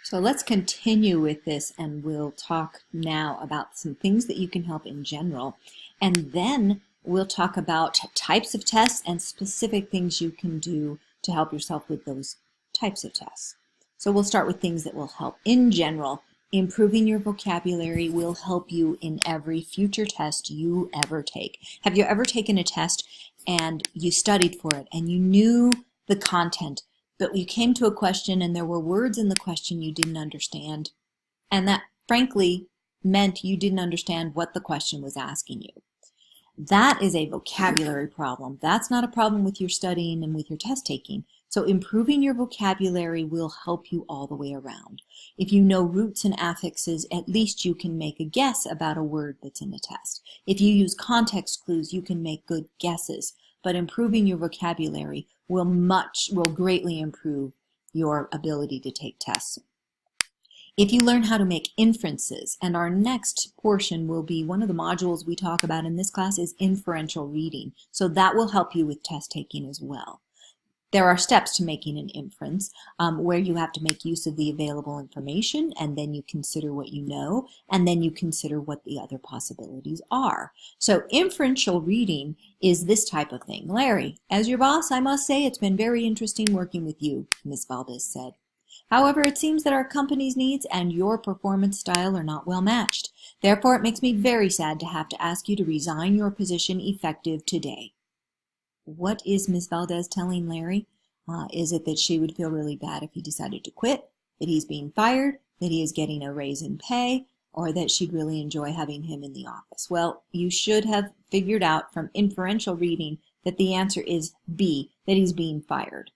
So let's continue with this, and we'll talk now about some things that you can help in general. And then we'll talk about types of tests and specific things you can do to help yourself with those types of tests. So we'll start with things that will help in general. Improving your vocabulary will help you in every future test you ever take. Have you ever taken a test and you studied for it and you knew the content, but you came to a question and there were words in the question you didn't understand, and that frankly meant you didn't understand what the question was asking you? That is a vocabulary problem. That's not a problem with your studying and with your test taking. So improving your vocabulary will help you all the way around. If you know roots and affixes, at least you can make a guess about a word that's in a test. If you use context clues, you can make good guesses. But improving your vocabulary will greatly improve your ability to take tests. If you learn how to make inferences, and our next portion will be one of the modules we talk about in this class is inferential reading. So that will help you with test taking as well. There are steps to making an inference where you have to make use of the available information, and then you consider what you know, and then you consider what the other possibilities are. So inferential reading is this type of thing. Larry, as your boss, I must say it's been very interesting working with you, Ms. Valdez said. However, it seems that our company's needs and your performance style are not well matched. Therefore, it makes me very sad to have to ask you to resign your position effective today. What is Ms. Valdez telling Larry? Is it that she would feel really bad if he decided to quit, that he's being fired, that he is getting a raise in pay, or that she'd really enjoy having him in the office? Well, you should have figured out from inferential reading that the answer is B, that he's being fired.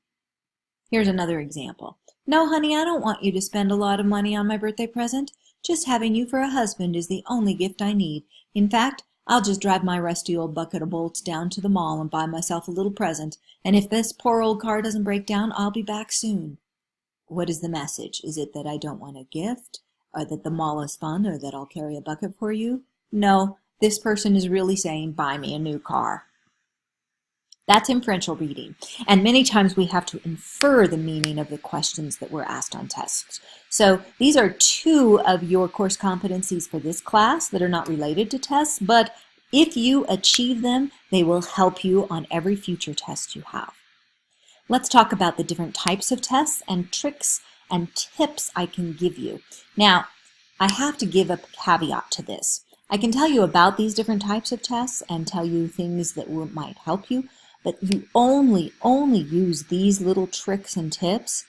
Here's another example. No, honey, I don't want you to spend a lot of money on my birthday present. Just having you for a husband is the only gift I need. In fact, I'll just drive my rusty old bucket of bolts down to the mall and buy myself a little present, and if this poor old car doesn't break down, I'll be back soon. What is the message? Is it that I don't want a gift, or that the mall is fun, or that I'll carry a bucket for you? No, this person is really saying, buy me a new car. That's inferential reading, and many times we have to infer the meaning of the questions that were asked on tests. So these are two of your course competencies for this class that are not related to tests, but if you achieve them, they will help you on every future test you have. Let's talk about the different types of tests and tricks and tips I can give you. Now, I have to give a caveat to this. I can tell you about these different types of tests and tell you things that might help you, but you only use these little tricks and tips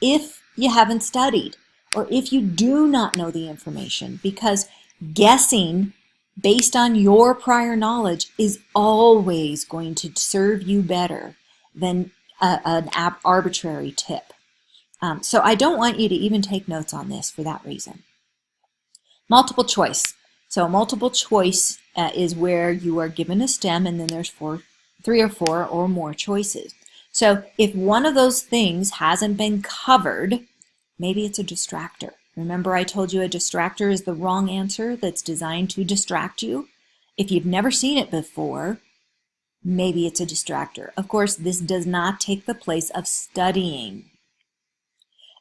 if you haven't studied or if you do not know the information, because guessing based on your prior knowledge is always going to serve you better than an arbitrary tip. So I don't want you to even take notes on this for that reason. Multiple choice. So multiple choice is where you are given a stem and then there's three or four or more choices. So if one of those things hasn't been covered, maybe it's a distractor. Remember I told you a distractor is the wrong answer that's designed to distract you? If you've never seen it before, maybe it's a distractor. Of course, this does not take the place of studying.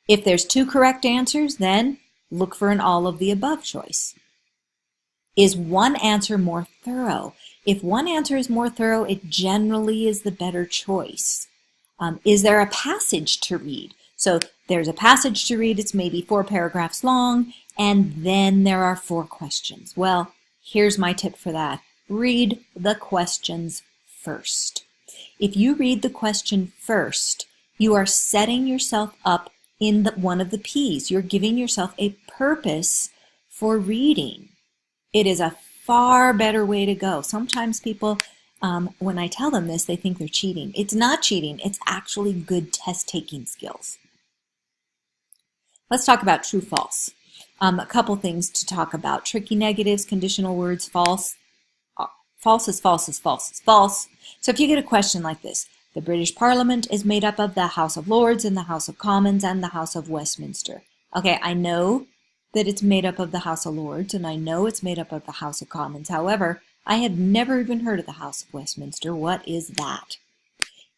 If there's two correct answers, then look for an all of the above choice. Is one answer more thorough? If one answer is more thorough, it generally is the better choice. Is there a passage to read? So there's a passage to read, it's maybe 4 paragraphs long, and then there are 4 questions. Well, here's my tip for that. Read the questions first. If you read the question first, you are setting yourself up in one of the P's. You're giving yourself a purpose for reading. It is a far better way to go. Sometimes people, when I tell them this, they think they're cheating. It's not cheating. It's actually good test-taking skills. Let's talk about true-false. A couple things to talk about. Tricky negatives, conditional words, false. False is false is false is false. So if you get a question like this, the British Parliament is made up of the House of Lords and the House of Commons and the House of Westminster. Okay, I know that it's made up of the House of Lords, and I know it's made up of the House of Commons. However, I had never even heard of the House of Westminster. What is that?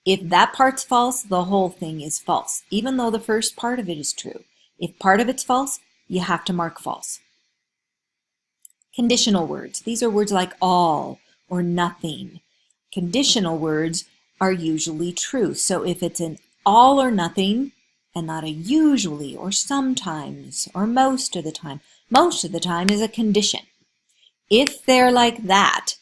If that part's false, the whole thing is false, even though the first part of it is true. If part of it's false, you have to mark false. Conditional words. These are words like all or nothing. Conditional words are usually true. So if it's an all or nothing and not a usually or sometimes or most of the time is a condition. If they're like that,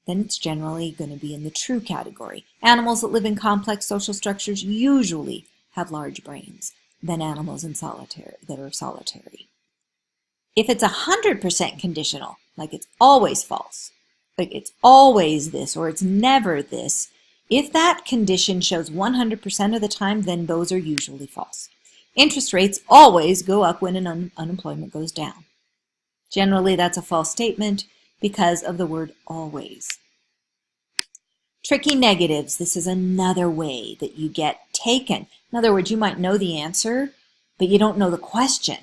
then it's generally going to be in the true category. Animals that live in complex social structures usually have large brains than animals that are solitary. If it's 100% conditional, like it's always false, like it's always this or it's never this, if that condition shows 100% of the time, then those are usually false. Interest rates always go up when unemployment goes down. Generally, that's a false statement because of the word always. Tricky negatives. This is another way that you get taken. In other words, you might know the answer, but you don't know the question.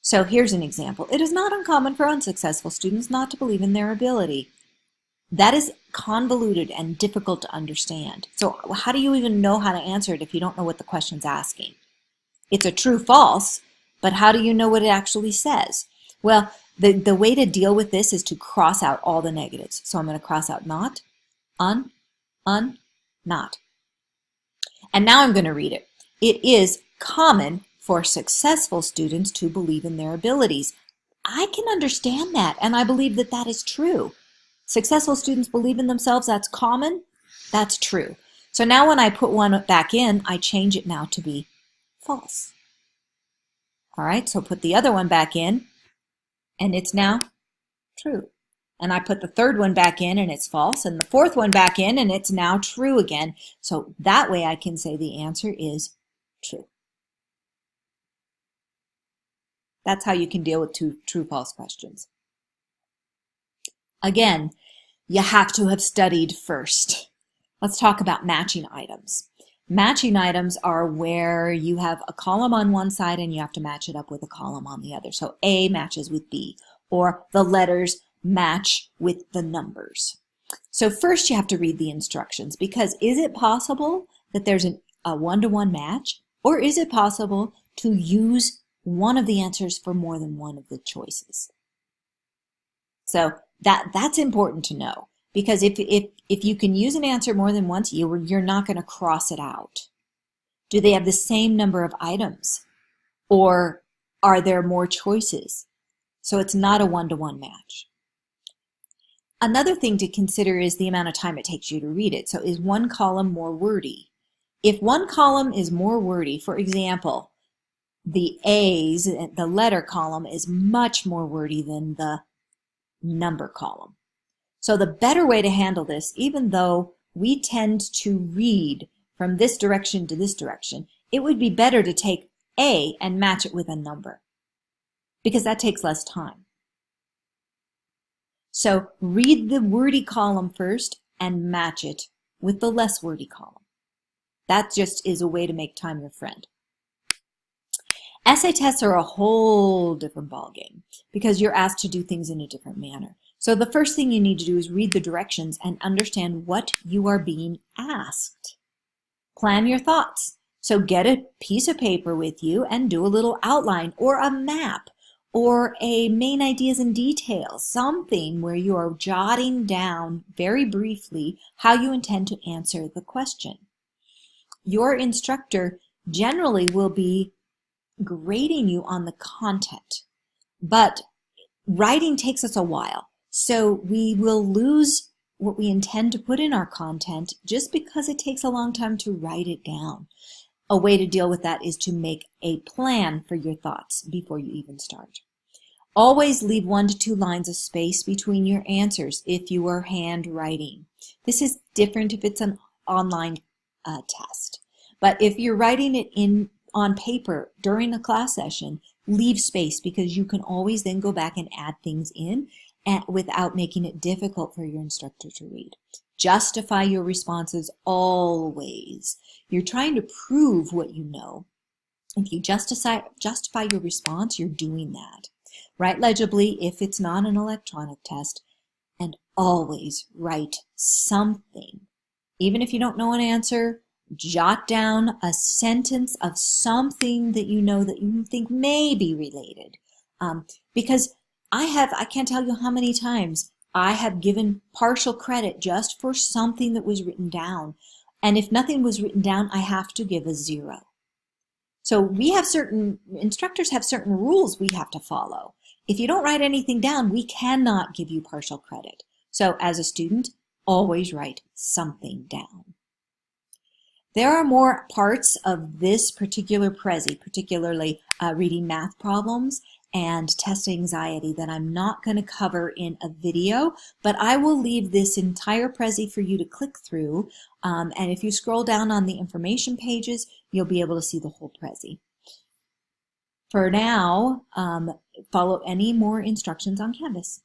So here's an example. It is not uncommon for unsuccessful students not to believe in their ability. That is convoluted and difficult to understand. So how do you even know how to answer it if you don't know what the question's asking? It's a true-false, but how do you know what it actually says? Well, the way to deal with this is to cross out all the negatives. So I'm going to cross out not, not. And now I'm going to read it. It is common for successful students to believe in their abilities. I can understand that, and I believe that that is true. Successful students believe in themselves. That's common. That's true. So now when I put one back in, I change it now to be false. All right, so put the other one back in, and it's now true. And I put the third one back in, and it's false, and the fourth one back in, and it's now true again. So that way I can say the answer is true. That's how you can deal with two true-false questions. Again, you have to have studied first. Let's talk about matching items. Matching items are where you have a column on one side and you have to match it up with a column on the other. So A matches with B, or the letters match with the numbers. So first you have to read the instructions, because is it possible that there's a one-to-one match, or is it possible to use one of the answers for more than one of the choices? So that's important to know, because if you can use an answer more than once, you're not going to cross it out. Do they have the same number of items, or are there more choices? So it's not a one-to-one match. Another thing to consider is the amount of time it takes you to read it. So is one column more wordy? If one column is more wordy, for example, the A's, the letter column, is much more wordy than the number column. So the better way to handle this, even though we tend to read from this direction to this direction, it would be better to take A and match it with a number, because that takes less time. So read the wordy column first and match it with the less wordy column. That just is a way to make time your friend. Essay tests are a whole different ballgame because you're asked to do things in a different manner. So the first thing you need to do is read the directions and understand what you are being asked. Plan your thoughts. So get a piece of paper with you and do a little outline or a map or a main ideas and details, something where you are jotting down very briefly how you intend to answer the question. Your instructor generally will be grading you on the content, but writing takes us a while. So we will lose what we intend to put in our content just because it takes a long time to write it down. A way to deal with that is to make a plan for your thoughts before you even start. Always leave 1 to 2 lines of space between your answers if you are handwriting. This is different if it's an online test. But if you're writing it on paper during a class session, leave space, because you can always then go back and add things in without making it difficult for your instructor to read. Justify your responses always. You're trying to prove what you know. If you justify your response, you're doing that. Write legibly if it's not an electronic test, and always write something. Even if you don't know an answer, jot down a sentence of something that you know that you think may be related. Because I can't tell you how many times I have given partial credit just for something that was written down. And if nothing was written down, I have to give a 0. So instructors have certain rules we have to follow. If you don't write anything down, we cannot give you partial credit. So as a student, always write something down. There are more parts of this particular Prezi, particularly reading math problems and test anxiety, that I'm not going to cover in a video, but I will leave this entire Prezi for you to click through. And if you scroll down on the information pages, you'll be able to see the whole Prezi. For now, follow any more instructions on Canvas.